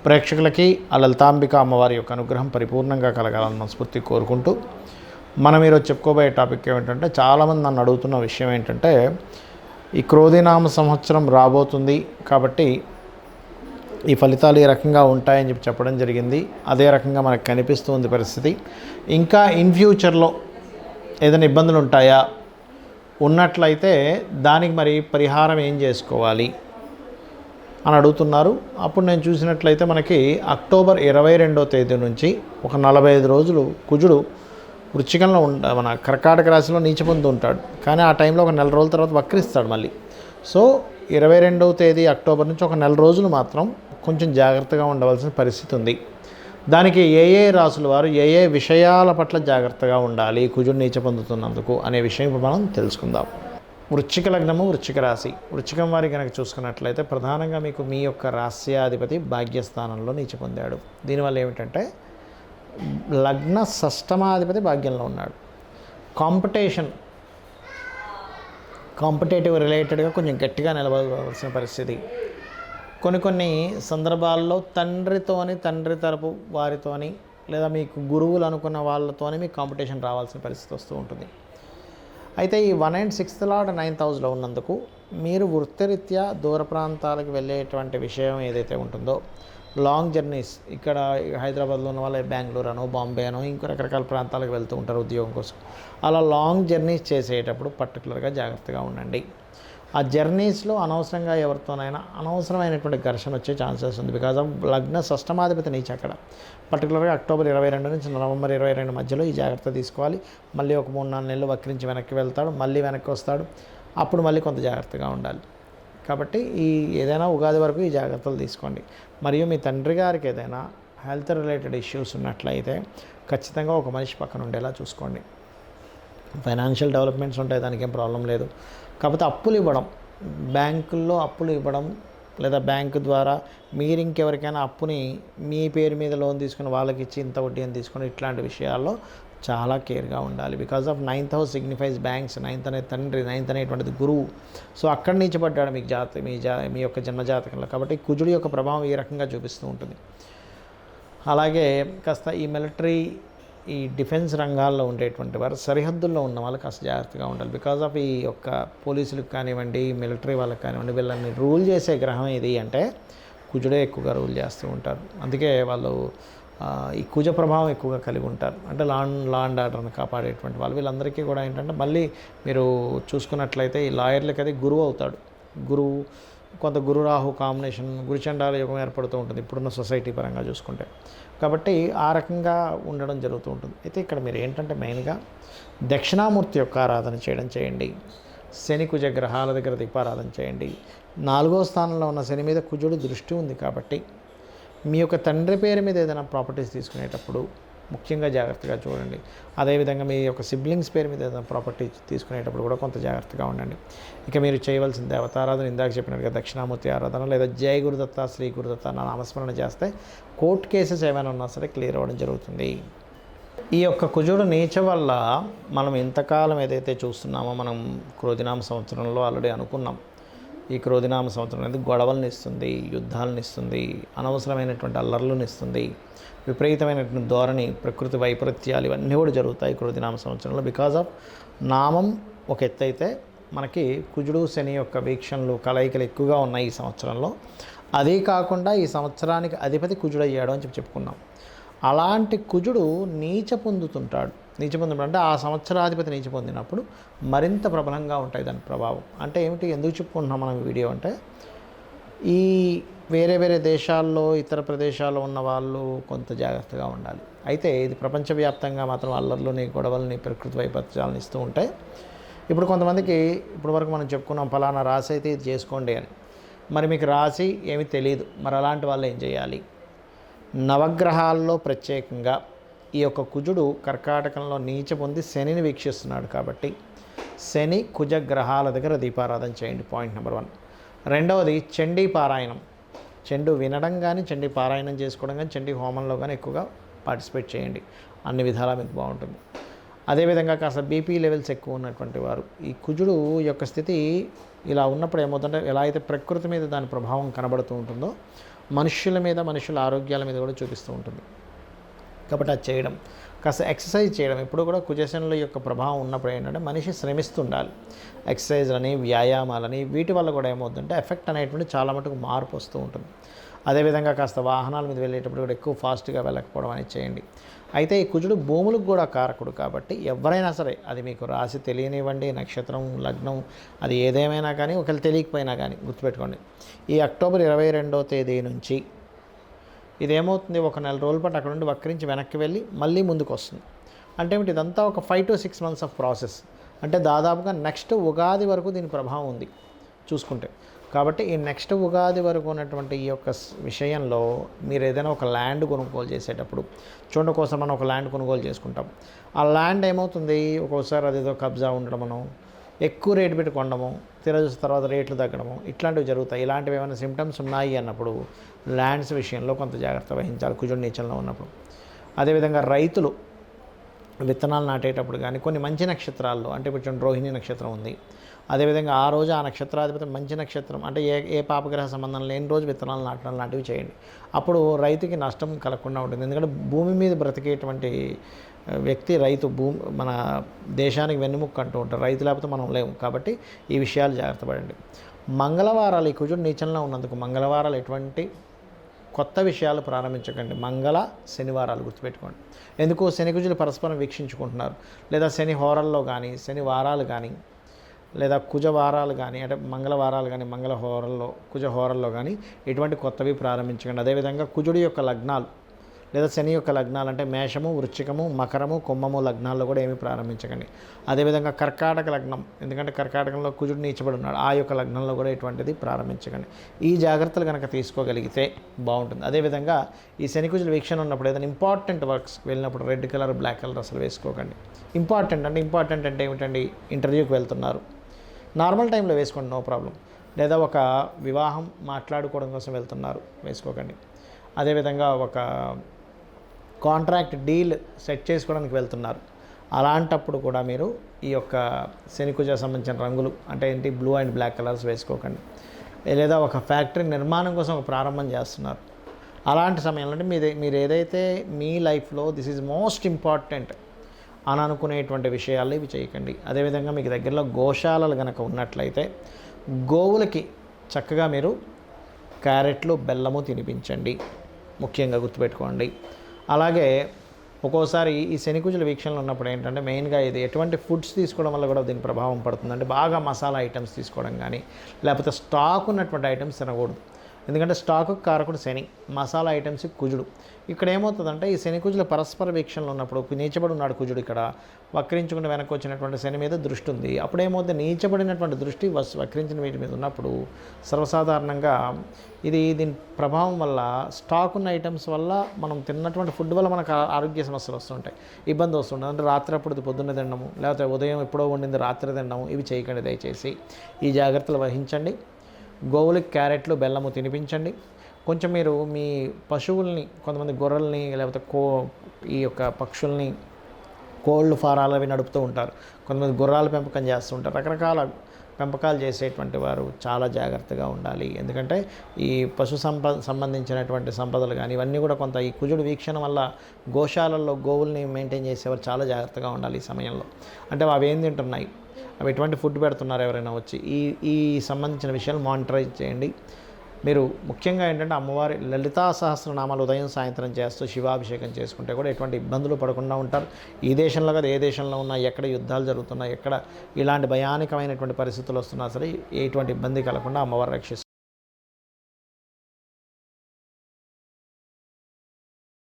ప్రేక్షకులకి ఆ లలితాంబిక అమ్మవారి యొక్క అనుగ్రహం పరిపూర్ణంగా కలగాలని మనస్ఫూర్తి కోరుకుంటూ మనం ఈరోజు చెప్పుకోబోయే టాపిక్ ఏమిటంటే, చాలామంది నన్ను అడుగుతున్న విషయం ఏంటంటే, ఈ క్రోధినామ సంవత్సరం రాబోతుంది కాబట్టి ఈ ఫలితాలు ఈ రకంగా ఉంటాయని చెప్పడం జరిగింది. అదే రకంగా మనకు కనిపిస్తుంది పరిస్థితి. ఇంకా ఇన్ ఫ్యూచర్లో ఏదైనా ఇబ్బందులు ఉంటాయా, ఉన్నట్లయితే దానికి మరి పరిహారం ఏం చేసుకోవాలి అని అడుగుతున్నారు. అప్పుడు నేను చూసినట్లయితే మనకి అక్టోబర్ 22వ తేదీ నుంచి ఒక 45 రోజులు కుజుడు వృశ్చికంలో మన కర్కాటక రాశిలో నీచపొంది ఉంటాడు. కానీ ఆ టైంలో ఒక నెల రోజుల తర్వాత వక్రిస్తాడు మళ్ళీ. సో 22వ తేదీ అక్టోబర్ నుంచి ఒక నెల రోజులు మాత్రం కొంచెం జాగ్రత్తగా ఉండవలసిన పరిస్థితి ఉంది. దానికి ఏ రాసుల వారు ఏ విషయాల పట్ల జాగ్రత్తగా ఉండాలి కుజుడు నీచ పొందుతున్నందుకు అనే విషయం ఇప్పుడు మనం తెలుసుకుందాం. వృశ్చిక లగ్నము, వృశ్చిక రాశి. వృశ్చికం వారి కనుక చూసుకున్నట్లయితే ప్రధానంగా మీకు మీ యొక్క రాశ్యాధిపతి భాగ్యస్థానంలో నీచ పొందాడు. దీనివల్ల ఏమిటంటే లగ్న షష్టమాధిపతి భాగ్యంలో ఉన్నాడు. కాంపిటేటివ్ రిలేటెడ్గా కొంచెం గట్టిగా నిలబడవలసిన పరిస్థితి. కొన్ని సందర్భాల్లో తండ్రి తరపు వారితోని లేదా మీకు గురువులు అనుకున్న వాళ్ళతోని మీకు కాంపిటీషన్ రావాల్సిన పరిస్థితి వస్తూ ఉంటుంది. అయితే ఈ 1 and 6th లార్డ్ 9th హౌస్లో ఉన్నందుకు మీరు వృత్తిరీత్యా దూర ప్రాంతాలకు వెళ్ళేటువంటి విషయం ఏదైతే ఉంటుందో, లాంగ్ జర్నీస్, ఇక్కడ హైదరాబాద్లో ఉన్న వాళ్ళు బెంగళూరు అనో బాంబే అనో ఇంకో రకరకాల ప్రాంతాలకు వెళ్తూ ఉంటారు ఉద్యోగం కోసం. అలా లాంగ్ జర్నీస్ చేసేటప్పుడు పర్టికులర్గా జాగ్రత్తగా ఉండండి. ఆ జర్నీస్లో అనవసరంగా ఎవరితోనైనా అనవసరమైనటువంటి ఘర్షణ వచ్చే ఛాన్సెస్ ఉంది. బికాజ్ ఆఫ్ లగ్న షష్టమాధిపతి నీచ అక్కడ. పర్టికులర్గా అక్టోబర్ 22 నుంచి నవంబర్ 22 మధ్యలో ఈ జాగ్రత్త తీసుకోవాలి. మళ్ళీ ఒక 3-4 నెలలు వక్రించి వెనక్కి వెళ్తాడు, మళ్ళీ వెనక్కి వస్తాడు. అప్పుడు మళ్ళీ కొంత జాగ్రత్తగా ఉండాలి. కాబట్టి ఈ ఏదైనా ఉగాది వరకు ఈ జాగ్రత్తలు తీసుకోండి. మరియు మీ తండ్రి గారికి ఏదైనా హెల్త్ రిలేటెడ్ ఇష్యూస్ ఉన్నట్లయితే ఖచ్చితంగా ఒక మనిషి పక్కన ఉండేలా చూసుకోండి. ఫైనాన్షియల్ డెవలప్మెంట్స్ ఉంటాయి, దానికి ఏం ప్రాబ్లం లేదు. కాకపోతే అప్పులు ఇవ్వడం, బ్యాంకుల్లో అప్పులు ఇవ్వడం లేదా బ్యాంకు ద్వారా మీరు ఇంకెవరికైనా అప్పుని మీ పేరు మీద లోన్ తీసుకుని వాళ్ళకి ఇచ్చి ఇంత వడ్డీ అని తీసుకుని ఇట్లాంటి విషయాల్లో చాలా కేర్గా ఉండాలి. Because of 9th house signifies banks. 9th అనేది తండ్రి, 9th అనేటువంటిది గురువు. సో అక్కడి నుంచి పడ్డాడు మీకు మీ యొక్క జన్మజాతకంలో. కాబట్టి కుజుడి యొక్క ప్రభావం ఈ రకంగా చూపిస్తూ ఉంటుంది. అలాగే కాస్త ఈ మిలిటరీ, ఈ డిఫెన్స్ రంగాల్లో ఉండేటువంటి వారు, సరిహద్దుల్లో ఉన్న వాళ్ళు కాస్త జాగ్రత్తగా ఉండాలి. బికాజ్ ఆఫ్ ఈ యొక్క పోలీసులకు కానివ్వండి, మిలిటరీ వాళ్ళకి కానివ్వండి, వీళ్ళని రూల్ చేసే గ్రహం ఏది అంటే కుజుడే ఎక్కువగా రూల్ చేస్తూ ఉంటారు. అందుకే వాళ్ళు ఈ కుజ ప్రభావం ఎక్కువగా కలిగి ఉంటారు. అంటే లా అండ్ ఆర్డర్ని కాపాడేటువంటి వాళ్ళు. వీళ్ళందరికీ కూడా ఏంటంటే మళ్ళీ మీరు చూసుకున్నట్లయితే ఈ లాయర్లకి అది గురువు అవుతాడు. కొంత గురు రాహు కాంబినేషన్, గురుచండాల యుగం ఏర్పడుతూ ఉంటుంది ఇప్పుడున్న సొసైటీ పరంగా చూసుకుంటే. కాబట్టి ఆ రకంగా ఉండడం జరుగుతూ ఉంటుంది. అయితే ఇక్కడ మీరు ఏంటంటే మెయిన్గా దక్షిణామూర్తి యొక్క ఆరాధన చేయండి. శని కుజ గ్రహాల దగ్గర దీపారాధన చేయండి. 4వ స్థానంలో ఉన్న శని మీద కుజుడు దృష్టి ఉంది కాబట్టి మీ యొక్క తండ్రి పేరు మీద ఏదైనా ప్రాపర్టీస్ తీసుకునేటప్పుడు ముఖ్యంగా జాగ్రత్తగా చూడండి. అదేవిధంగా మీ యొక్క సిబ్లింగ్స్ పేరు మీద ఏదైనా ప్రాపర్టీ తీసుకునేటప్పుడు కూడా కొంత జాగ్రత్తగా ఉండండి. ఇక మీరు చేయవలసిన దేవతారాధన ఇందాక చెప్పినట్టుగా దక్షిణామూర్తి ఆరాధన లేదా జయ గురుదత్త, శ్రీ గురుదత్త నామస్మరణ చేస్తే కోర్టు కేసెస్ ఏమైనా ఉన్నా సరే క్లియర్ అవ్వడం జరుగుతుంది. ఈ యొక్క కుజుడు నీచ వల్ల మనం ఇంతకాలం ఏదైతే చూస్తున్నామో, మనం క్రోధినామ సంవత్సరంలో ఆల్రెడీ అనుకున్నాం. ఈ క్రోధినామ సంవత్సరం అనేది గొడవలను ఇస్తుంది, యుద్ధాలను ఇస్తుంది, అనవసరమైనటువంటి అల్లర్లను ఇస్తుంది, విపరీతమైనటువంటి ధోరణి, ప్రకృతి వైపరీత్యాలు ఇవన్నీ కూడా జరుగుతాయి క్రోధినామ సంవత్సరంలో. బికాజ్ ఆఫ్ నామం ఒక ఎత్తు అయితే మనకి కుజుడు శని యొక్క వీక్షణలు, కలయికలు ఎక్కువగా ఉన్నాయి ఈ సంవత్సరంలో. అదే కాకుండా ఈ సంవత్సరానికి అధిపతి కుజుడు అయ్యాడు అని చెప్పుకున్నాం. అలాంటి కుజుడు నీచ పొందుతుంటాడు అంటే ఆ సంవత్సరాధిపతి నీచ పొందినప్పుడు మరింత ప్రబలంగా ఉంటాయి దాని ప్రభావం. అంటే ఏమిటి, ఎందుకు చెప్పుకుంటున్నాం మనం వీడియో అంటే, ఈ వేరే దేశాల్లో, ఇతర ప్రదేశాల్లో ఉన్న వాళ్ళు కొంత జాగ్రత్తగా ఉండాలి. అయితే ఇది ప్రపంచవ్యాప్తంగా మాత్రం అల్లర్లని, గొడవల్ని, ప్రకృతి వైపరీత్యాలను ఇస్తూ ఉంటాయి. ఇప్పుడు కొంతమందికి ఇప్పటి వరకు మనం చెప్పుకున్నాం ఫలానా రాశి అయితే ఇది చేసుకోండి అని. మరి మీకు రాశి ఏమీ తెలియదు, మరి అలాంటి వాళ్ళు ఏం చేయాలి? నవగ్రహాల్లో ప్రత్యేకంగా ఈ యొక్క కుజుడు కర్కాటకంలో నీచ పొంది శనిని వీక్షిస్తున్నాడు కాబట్టి శని కుజ గ్రహాల దగ్గర దీపారాధన చేయండి. Point number 1. రెండవది చండీ పారాయణం. చెండు వినడం కానీ, చండీ పారాయణం చేసుకోవడం కానీ, చండీ హోమంలో కానీ ఎక్కువగా పార్టిసిపేట్ చేయండి. అన్ని విధాలా మీకు బాగుంటుంది. అదేవిధంగా కాస్త బీపీ లెవెల్స్ ఎక్కువ ఉన్నటువంటి వారు, ఈ కుజుడు యొక్క స్థితి ఇలా ఉన్నప్పుడు ఏమవుతుందంటే, ఎలా అయితే ప్రకృతి మీద దాని ప్రభావం కనబడుతూ ఉంటుందో మనుష్యుల మీద, మనుషుల ఆరోగ్యాల మీద కూడా చూపిస్తూ ఉంటుంది. కాబట్టి అది చేయడం, కాస్త ఎక్సర్సైజ్ చేయడం. ఇప్పుడు కూడా కుజశనుల యొక్క ప్రభావం ఉన్నప్పుడు ఏంటంటే మనిషి శ్రమిస్తుండాలి. ఎక్సర్సైజ్లని, వ్యాయామాలని, వీటి వల్ల కూడా ఏమవుతుందంటే ఎఫెక్ట్ అనేటువంటి చాలా మటుకు మార్పు వస్తూ ఉంటుంది. అదేవిధంగా కాస్త వాహనాల మీద వెళ్ళేటప్పుడు కూడా ఎక్కువ ఫాస్ట్గా వెళ్ళకపోవడం అనేది చేయండి. అయితే ఈ కుజుడు భూములకు కూడా కారకుడు కాబట్టి ఎవరైనా సరే, అది మీకు రాశి తెలియనివ్వండి, నక్షత్రం, లగ్నం, అది ఏదేమైనా కానీ, ఒకవేళ తెలియకపోయినా కానీ గుర్తుపెట్టుకోండి, ఈ అక్టోబర్ 22వ తేదీ నుంచి ఇదేమవుతుంది, ఒక నెల రోజుల పాటు అక్కడ నుండి వక్రించి వెనక్కి వెళ్ళి మళ్ళీ ముందుకు వస్తుంది. అంటే ఇదంతా ఒక 5 to 6 months ఆఫ్ ప్రాసెస్. అంటే దాదాపుగా నెక్స్ట్ ఉగాది వరకు దీని ప్రభావం ఉంది చూసుకుంటే. కాబట్టి ఈ నెక్స్ట్ ఉగాది వరకు ఉన్నటువంటి ఈ యొక్క విషయంలో మీరు ఏదైనా ఒక ల్యాండ్ కొనుగోలు చేసేటప్పుడు చూడండి, కోసం మనం ఒక ల్యాండ్ కొనుగోలు చేసుకుంటాం. ఆ ల్యాండ్ ఏమవుతుంది, ఒక్కోసారి అదేదో కబ్జా ఉండడమనో, ఎక్కువ రేటు పెట్టి కొనడము, చూసిన తర్వాత రేట్లు తగ్గడము, ఇట్లాంటివి జరుగుతాయి. ఇలాంటివి ఏమైనా సిమ్టమ్స్ ఉన్నాయి అన్నప్పుడు ల్యాండ్స్ విషయంలో కొంత జాగ్రత్త వహించాలి కుజుడు నీచంలో ఉన్నప్పుడు. అదేవిధంగా రైతులు విత్తనాలు నాటేటప్పుడు కానీ కొన్ని మంచి నక్షత్రాల్లో, అంటే కొంచెం రోహిణి నక్షత్రం ఉంది, అదేవిధంగా ఆ రోజు ఆ నక్షత్రాధిపతి మంచి నక్షత్రం, అంటే ఏ పాపగ్రహ సంబంధం లేని రోజు విత్తనాలు నాటడం లాంటివి చేయండి. అప్పుడు రైతుకి నష్టం కలగకుండా ఉంటుంది. ఎందుకంటే భూమి మీద బ్రతికేటువంటి వ్యక్తి రైతు. మన దేశానికి వెన్నుముక్క అంటూ ఉంటారు. రైతు లేకపోతే మనం లేము. కాబట్టి ఈ విషయాలు జాగ్రత్త పడండి. మంగళవారాలు, ఈ కుజుడు నీచంలో ఉన్నందుకు మంగళవారాలు ఎటువంటి కొత్త విషయాలు ప్రారంభించకండి. మంగళ శనివారాలు గుర్తుపెట్టుకోండి. ఎందుకు, శని కుజులు పరస్పరం వీక్షించుకుంటున్నారు. లేదా శని హోరల్లో కానీ, శని వారాలు కానీ, లేదా కుజ వారాలు కానీ, అంటే మంగళవారాలు కానీ, మంగళ హోరల్లో, కుజ హోరల్లో కానీ ఎటువంటి కొత్తవి ప్రారంభించకండి. అదేవిధంగా కుజుడి యొక్క లగ్నాలు లేదా శని యొక్క లగ్నాలు, అంటే మేషము, వృశ్చికము, మకరము, కుంభము లగ్నాల్లో కూడా ఏమీ ప్రారంభించకండి. అదేవిధంగా కర్కాటక లగ్నం, ఎందుకంటే కర్కాటకంలో కుజుడు నీచబడి ఉన్నాడు, ఆ యొక్క లగ్నంలో కూడా ఎటువంటిది ప్రారంభించకండి. ఈ జాగ్రత్తలు కనుక తీసుకోగలిగితే బాగుంటుంది. అదేవిధంగా ఈ శని కుజుల వీక్షణ ఉన్నప్పుడు ఏదైనా ఇంపార్టెంట్ వర్క్స్ వెళ్ళినప్పుడు రెడ్ కలర్, బ్లాక్ కలర్ అసలు వేసుకోకండి. ఇంపార్టెంట్ అంటే ఏమిటండి, ఇంటర్వ్యూకి వెళ్తున్నారు, నార్మల్ టైంలో వేసుకోండి, నో ప్రాబ్లం. లేదా ఒక వివాహం మాట్లాడుకోవడం కోసం వెళ్తున్నారు, వేసుకోకండి. అదేవిధంగా ఒక కాంట్రాక్ట్ డీల్ సెట్ చేసుకోవడానికి వెళ్తున్నారు, అలాంటప్పుడు కూడా మీరు ఈ యొక్క శనికుజ సంబంధించిన రంగులు, అంటే ఏంటి, బ్లూ అండ్ బ్లాక్ కలర్స్ వేసుకోకండి. లేదా ఒక ఫ్యాక్టరీ నిర్మాణం కోసం ఒక ప్రారంభం చేస్తున్నారు, అలాంటి సమయంలో అంటే మీరు ఏదైతే మీ లైఫ్లో దిస్ ఈజ్ మోస్ట్ ఇంపార్టెంట్ అని అనుకునేటువంటి విషయాలు ఇవి చేయకండి. అదేవిధంగా మీకు దగ్గరలో గోశాలలు కనుక ఉన్నట్లయితే గోవులకి చక్కగా మీరు క్యారెట్లు, బెల్లము తినిపించండి, ముఖ్యంగా గుర్తుపెట్టుకోండి. అలాగే ఒక్కోసారి ఈ శనికుజుల వీక్షణలు ఉన్నప్పుడు ఏంటంటే మెయిన్గా ఇది ఎటువంటి ఫుడ్స్ తీసుకోవడం వల్ల కూడా దీని ప్రభావం పడుతుంది. అంటే బాగా మసాలా ఐటమ్స్ తీసుకోవడం కానీ, లేకపోతే స్టాక్ ఉన్నటువంటి ఐటమ్స్ తినకూడదు. ఎందుకంటే స్టాకు కారకుడు శని, మసాలా ఐటమ్స్ కుజుడు. ఇక్కడ ఏమవుతుందంటే ఈ శని కుజుల పరస్పర వీక్షణలు ఉన్నప్పుడు, నీచబడి ఉన్నాడు కుజుడు, ఇక్కడ వక్రించుకుని వెనక్కి వచ్చినటువంటి శని మీద దృష్టి ఉంది. అప్పుడు ఏమవుతుంది, నీచబడినటువంటి దృష్టి వక్రించిన వీటి మీద ఉన్నప్పుడు సర్వసాధారణంగా దీని ప్రభావం వల్ల, స్టాక్ ఉన్న ఐటమ్స్ వల్ల, మనం తిన్నటువంటి ఫుడ్ వల్ల మనకు ఆరోగ్య సమస్యలు వస్తుంటాయి, ఇబ్బంది వస్తుంటుంది. అంటే రాత్రి అప్పుడు పొద్దున్న తినడము, లేకపోతే ఉదయం ఎప్పుడో వండింది రాత్రి తినడము, ఇవి చేయకండి దయచేసి. ఈ జాగ్రత్తలు వహించండి. గోవులకి క్యారెట్లు, బెల్లము తినిపించండి. కొంచెం మీరు మీ పశువుల్ని, కొంతమంది గొర్రెల్ని, లేకపోతే ఈ యొక్క పక్షుల్ని, కోళ్ళు ఫారాలు అవి నడుపుతూ ఉంటారు, కొంతమంది గుర్రాల పెంపకం చేస్తూ ఉంటారు. రకరకాల పెంపకాలు చేసేటువంటి వారు చాలా జాగ్రత్తగా ఉండాలి. ఎందుకంటే ఈ పశు సంబంధించినటువంటి సంపదలు కానీ ఇవన్నీ కూడా కొంత ఈ కుజుడు వీక్షణ వల్ల గోశాలల్లో గోవుల్ని మెయింటైన్ చేసేవారు చాలా జాగ్రత్తగా ఉండాలి ఈ సమయంలో. అంటే అవి ఏం తింటున్నాయి, అవి ఎటువంటి ఫుడ్ పెడుతున్నారు, ఎవరైనా వచ్చి ఈ సంబంధించిన విషయాలు మానిటరైజ్ చేయండి. మీరు ముఖ్యంగా ఏంటంటే అమ్మవారి లలితా సహస్రనామాలు ఉదయం సాయంత్రం చేస్తూ శివాభిషేకం చేసుకుంటే కూడా ఎటువంటి ఇబ్బందులు పడకుండా ఉంటారు. ఈ దేశంలో కదా ఏ దేశంలో ఉన్నా, ఎక్కడ యుద్ధాలు జరుగుతున్నా, ఎక్కడ ఇలాంటి భయానకమైనటువంటి పరిస్థితులు వస్తున్నా సరే ఎటువంటి ఇబ్బంది కలగకుండా అమ్మవారు రక్షిస్తారు.